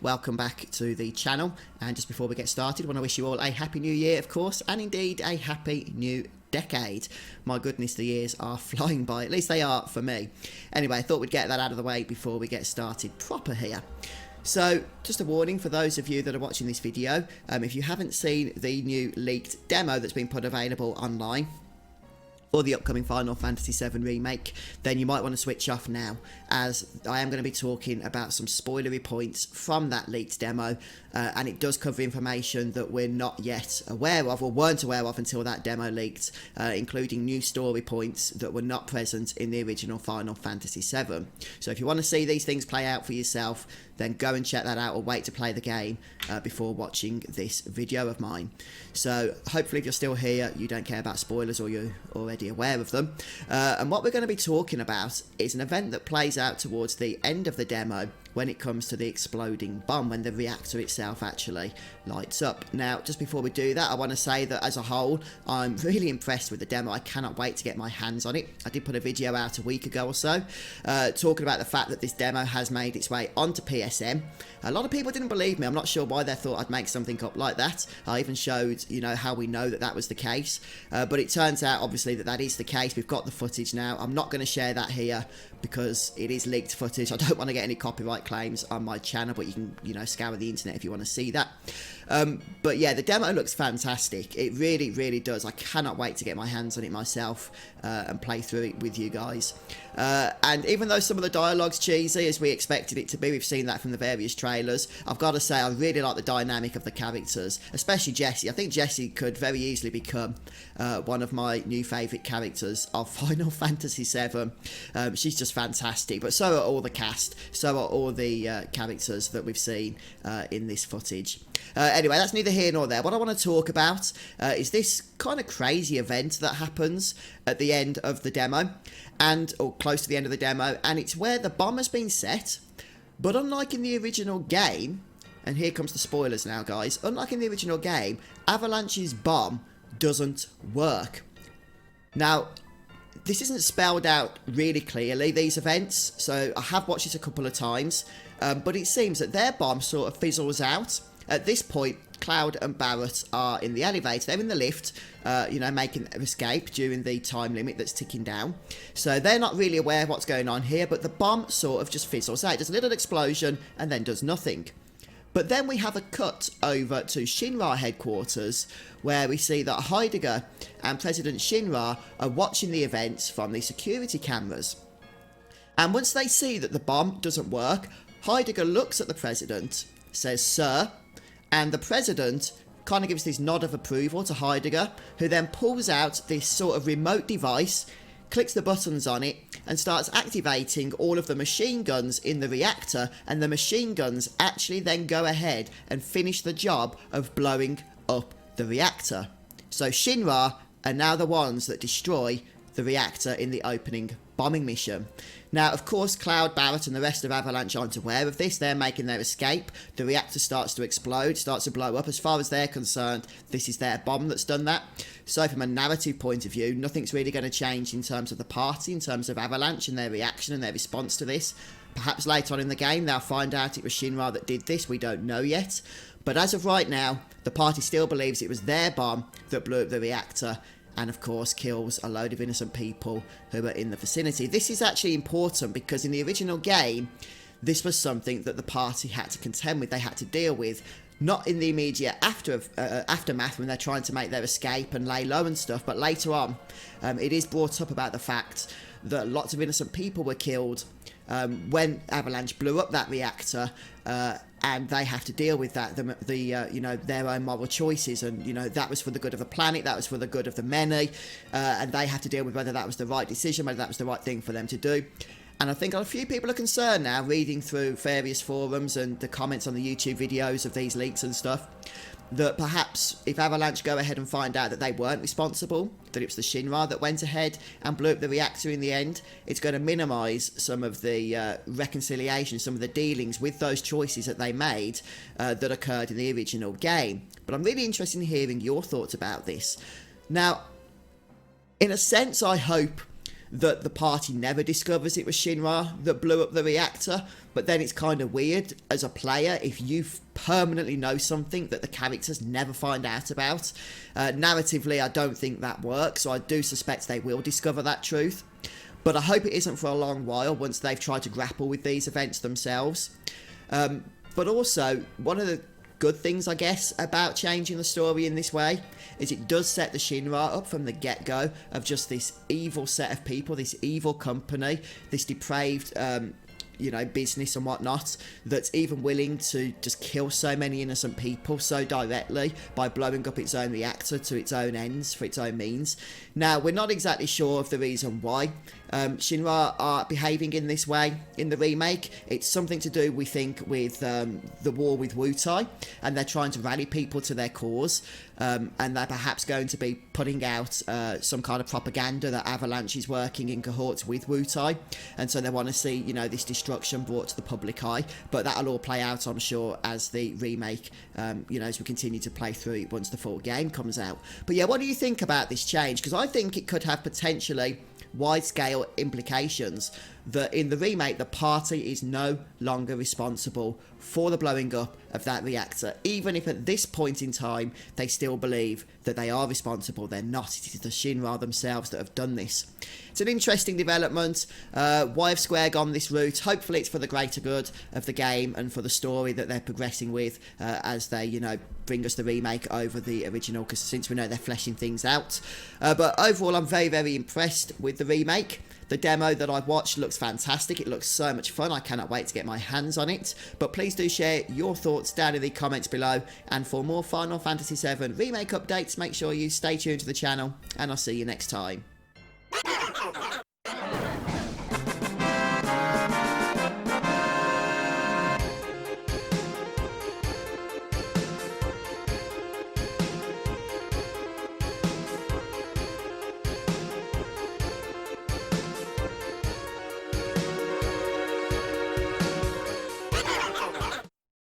welcome back to the channel. And just before we get started, I want to wish you all a happy new year, of course, and indeed a happy new decade. My goodness, the years are flying by, at least they are for me. Anyway, I thought we'd get that out of the way before we get started proper here. So, just a warning for those of you that are watching this video, if you haven't seen the new leaked demo that's been put available online for the upcoming Final Fantasy VII Remake, then you might want to switch off now, as I am going to be talking about some spoilery points from that leaked demo, and it does cover information that we're not yet aware of, or weren't aware of until that demo leaked, including new story points that were not present in the original Final Fantasy VII. So if you want to see these things play out for yourself, then go and check that out, or wait to play the game before watching this video of mine. So hopefully if you're still here, you don't care about spoilers, or you're already aware of them. And what we're going to be talking about is an event that plays out towards the end of the demo when it comes to the exploding bomb, when the reactor itself actually lights up. Now, just before we do that, I want to say that as a whole, I'm really impressed with the demo. I cannot wait to get my hands on it. I did put a video out a week ago or so, talking about the fact that this demo has made its way onto PSN. A lot of people didn't believe me. I'm not sure why they thought I'd make something up like that. I even showed, you know, how we know that that was the case. But it turns out, obviously, that that is the case. We've got the footage now. I'm not going to share that here because it is leaked footage. I don't want to get any copyright claims on my channel, but you can, you know, scour the internet if you want to see that. But yeah, the demo looks fantastic. It really, really does. I cannot wait to get my hands on it myself and play through it with you guys. And even though some of the dialogue's cheesy, as we expected it to be, we've seen that from the various trailers, I've got to say I really like the dynamic of the characters, especially Jessie. I think Jessie could very easily become one of my new favourite characters of Final Fantasy VII. She's just fantastic, but so are all the cast, so are all the characters that we've seen in this footage. Anyway, that's neither here nor there. What I want to talk about is this kind of crazy event that happens at the end of the demo, or close to the end of the demo, and it's where the bomb has been set, but unlike in the original game, and here comes the spoilers now, guys, unlike in the original game, Avalanche's bomb doesn't work. Now, this isn't spelled out really clearly, these events, so I have watched it a couple of times, but it seems that their bomb sort of fizzles out. At this point, Cloud and Barrett are in the elevator. They're in the lift, you know, making their escape during the time limit that's ticking down. So they're not really aware of what's going on here, but the bomb sort of just fizzles out. There's a little explosion and then does nothing. But then we have a cut over to Shinra headquarters, where we see that Heidegger and President Shinra are watching the events from the security cameras. And once they see that the bomb doesn't work, Heidegger looks at the president, says, "Sir," and the president kind of gives this nod of approval to Heidegger, who then pulls out this sort of remote device, clicks the buttons on it, and starts activating all of the machine guns in the reactor, and the machine guns actually then go ahead and finish the job of blowing up the reactor. So Shinra are now the ones that destroy the reactor in the opening bombing mission. Now, of course, Cloud, Barrett and the rest of Avalanche aren't aware of this. They're making their escape. The reactor starts to explode, starts to blow up. As far as they're concerned, this is their bomb that's done that. So from a narrative point of view, nothing's really going to change in terms of the party, in terms of Avalanche and their reaction and their response to this. Perhaps later on in the game, they'll find out it was Shinra that did this. We don't know yet. But as of right now, the party still believes it was their bomb that blew up the reactor, and of course kills a load of innocent people who are in the vicinity. This is actually important because in the original game, this was something that the party had to contend with, they had to deal with, not in the immediate aftermath when they're trying to make their escape and lay low and stuff, but later on, it is brought up about the fact that lots of innocent people were killed when Avalanche blew up that reactor, and they have to deal with that, you know, their own moral choices, and, you know, that was for the good of the planet, that was for the good of the many, and they have to deal with whether that was the right decision, whether that was the right thing for them to do. And I think a few people are concerned now, reading through various forums and the comments on the YouTube videos of these leaks and stuff, that perhaps if Avalanche go ahead and find out that they weren't responsible, that it was the Shinra that went ahead and blew up the reactor in the end, it's going to minimise some of the reconciliation, some of the dealings with those choices that they made that occurred in the original game. But I'm really interested in hearing your thoughts about this. Now, in a sense, I hope that the party never discovers it was Shinra that blew up the reactor, but then it's kind of weird as a player if you permanently know something that the characters never find out about. Narratively, I don't think that works, so I do suspect they will discover that truth. But I hope it isn't for a long while once they've tried to grapple with these events themselves. But also, one of the good things, I guess, about changing the story in this way is it does set the Shinra up from the get-go of just this evil set of people, this evil company, this depraved business and whatnot, that's even willing to just kill so many innocent people so directly by blowing up its own reactor to its own ends for its own means. Now, we're not exactly sure of the reason why Shinra are behaving in this way in the remake. It's something to do, we think, with the war with Wutai, and they're trying to rally people to their cause, and they're perhaps going to be putting out some kind of propaganda that Avalanche is working in cohorts with Wutai, and so they want to see, this destruction brought to the public eye. But that'll all play out, I'm sure, as the remake, as we continue to play through it once the full game comes out. But yeah, what do you think about this change? Because I think it could have potentially wide-scale implications that in the remake the party is no longer responsible for the blowing up of that reactor, even if at this point in time they still believe that they are responsible. They're not. It is the Shinra themselves that have done this. It's an interesting development. Why have Square gone this route? Hopefully it's for the greater good of the game and for the story that they're progressing with as they, bring us the remake over the original, because since we know they're fleshing things out. But overall, I'm very, very impressed with the remake. The demo that I've watched looks fantastic. It looks so much fun. I cannot wait to get my hands on it. But please do share your thoughts down in the comments below. And for more Final Fantasy VII Remake updates, make sure you stay tuned to the channel. And I'll see you next time.